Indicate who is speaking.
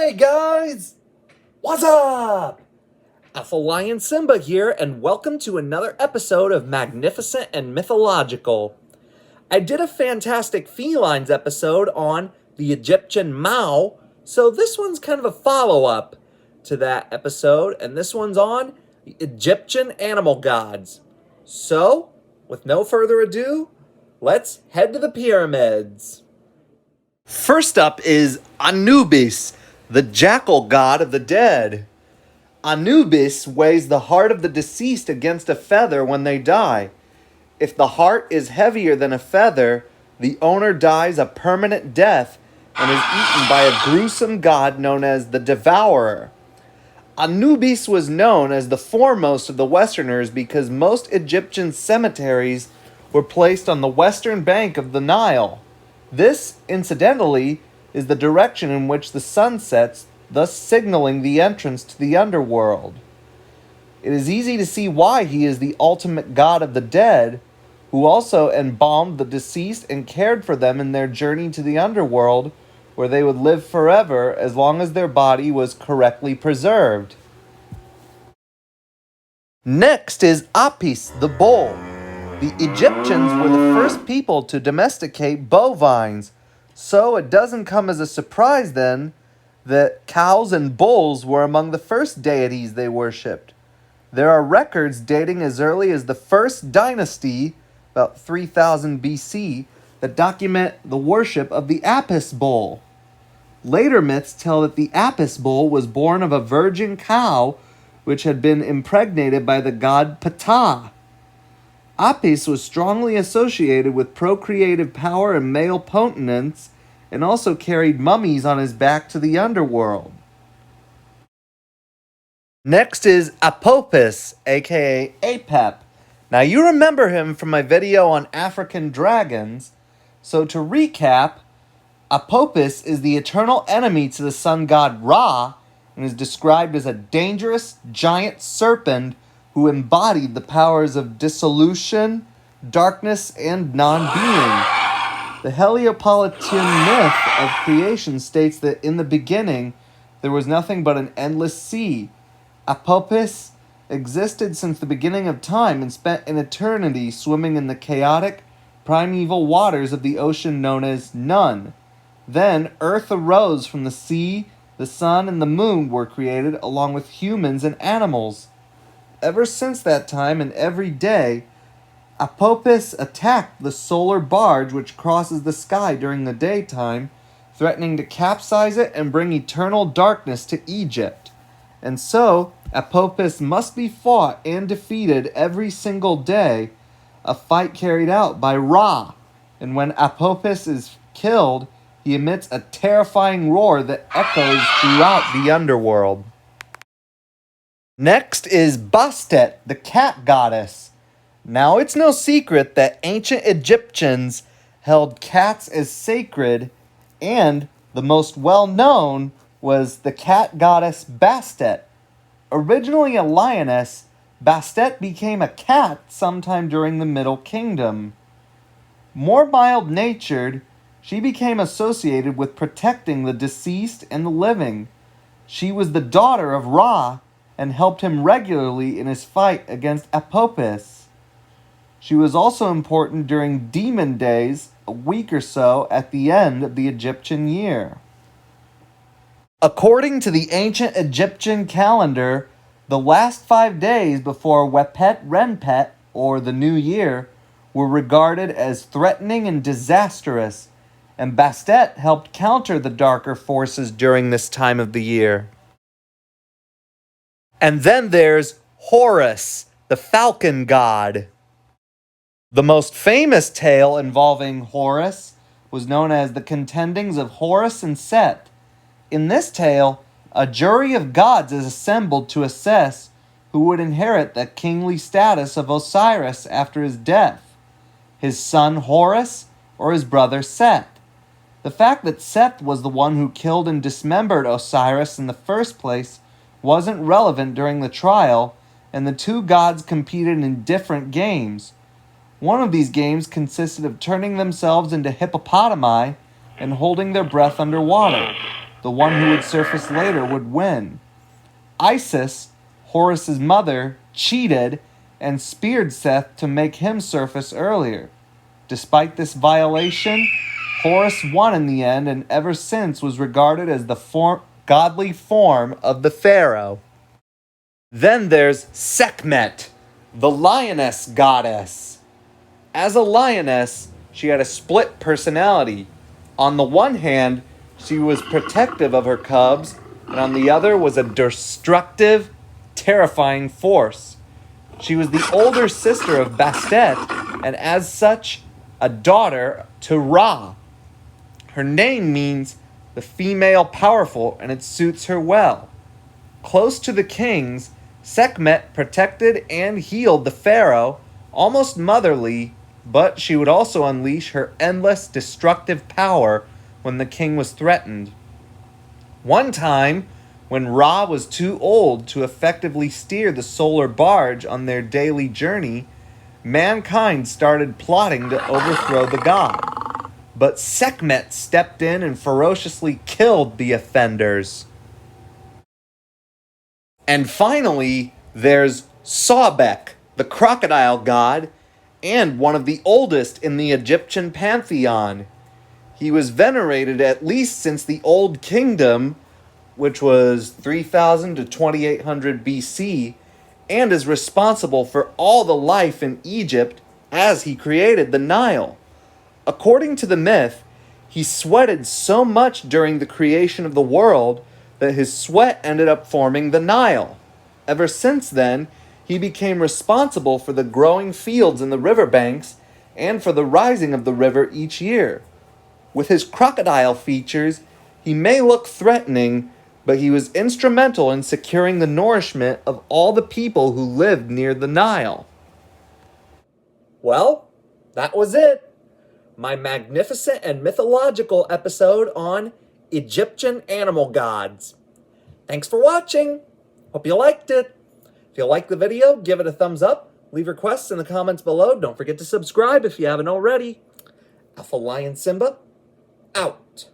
Speaker 1: Hey guys! What's up? Alpha Lion Simba here, and welcome to another episode of Magnificent and Mythological. I did a fantastic felines episode on the Egyptian Mao, so this one's kind of a follow-up to that episode, and this one's on the Egyptian animal gods. So, with no further ado, let's head to the pyramids. First up is Anubis, the jackal god of the dead. Anubis weighs the heart of the deceased against a feather when they die. If the heart is heavier than a feather, the owner dies a permanent death and is eaten by a gruesome god known as the Devourer. Anubis was known as the foremost of the Westerners because most Egyptian cemeteries were placed on the western bank of the Nile. This, incidentally, is the direction in which the sun sets, thus signaling the entrance to the underworld. It is easy to see why he is the ultimate god of the dead, who also embalmed the deceased and cared for them in their journey to the underworld, where they would live forever as long as their body was correctly preserved. Next is Apis, the bull. The Egyptians were the first people to domesticate bovines, so it doesn't come as a surprise then that cows and bulls were among the first deities they worshipped. There are records dating as early as the first dynasty, about 3000 BC, that document the worship of the Apis bull. Later myths tell that the Apis bull was born of a virgin cow which had been impregnated by the god Ptah. Apis was strongly associated with procreative power and male potence, and also carried mummies on his back to the underworld. Next is Apophis, aka Apep. Now you remember him from my video on African dragons, so to recap, Apophis is the eternal enemy to the sun god Ra, and is described as a dangerous giant serpent who embodied the powers of dissolution, darkness, and non-being. The Heliopolitan myth of creation states that in the beginning, there was nothing but an endless sea. Apophis existed since the beginning of time and spent an eternity swimming in the chaotic, primeval waters of the ocean known as Nun. Then, Earth arose from the sea, the sun and the moon were created along with humans and animals. Ever since that time and every day, Apophis attacked the solar barge which crosses the sky during the daytime, threatening to capsize it and bring eternal darkness to Egypt. And so, Apophis must be fought and defeated every single day, a fight carried out by Ra. And when Apophis is killed, he emits a terrifying roar that echoes throughout the underworld. Next is Bastet, the cat goddess. Now, it's no secret that ancient Egyptians held cats as sacred, and the most well-known was the cat goddess Bastet. Originally a lioness, Bastet became a cat sometime during the Middle Kingdom. More mild-natured, she became associated with protecting the deceased and the living. She was the daughter of Ra, and helped him regularly in his fight against Apophis. She was also important during demon days, a week or so at the end of the Egyptian year. According to the ancient Egyptian calendar, the last 5 days before Wepet Renpet, or the New Year, were regarded as threatening and disastrous, and Bastet helped counter the darker forces during this time of the year. And then there's Horus, the falcon god. The most famous tale involving Horus was known as the Contendings of Horus and Set. In this tale, a jury of gods is assembled to assess who would inherit the kingly status of Osiris after his death, his son Horus or his brother Set. The fact that Seth was the one who killed and dismembered Osiris in the first place wasn't relevant during the trial, and the two gods competed in different games. One of these games consisted of turning themselves into hippopotami and holding their breath underwater. the one who would surface later, would win. Isis, Horus's mother, cheated and speared Seth to make him surface earlier. Despite this violation, Horus won in the end and ever since was regarded as the godly form of the pharaoh. Then there's Sekhmet, the lioness goddess. As a lioness, she had a split personality. On the one hand, she was protective of her cubs, and on the other was a destructive, terrifying force. She was the older sister of Bastet, and as such, a daughter to Ra. Her name means the female powerful, and it suits her well. Close to the kings, Sekhmet protected and healed the pharaoh, almost motherly, but she would also unleash her endless destructive power when the king was threatened. One time, when Ra was too old to effectively steer the solar barge on their daily journey, mankind started plotting to overthrow the god. But Sekhmet stepped in and ferociously killed the offenders. And finally, there's Sawback, the crocodile god, and one of the oldest in the Egyptian pantheon. He was venerated at least since the Old Kingdom, which was 3000 to 2800 BC, and is responsible for all the life in Egypt as he created the Nile. According to the myth, he sweated so much during the creation of the world that his sweat ended up forming the Nile. Ever since then, he became responsible for the growing fields in the riverbanks and for the rising of the river each year. With his crocodile features, he may look threatening, but he was instrumental in securing the nourishment of all the people who lived near the Nile. Well, that was it. My magnificent and mythological episode on Egyptian animal gods. Thanks for watching. Hope you liked it. If you liked the video, give it a thumbs up. Leave requests in the comments below. Don't forget to subscribe if you haven't already. Alpha Lion Simba, out.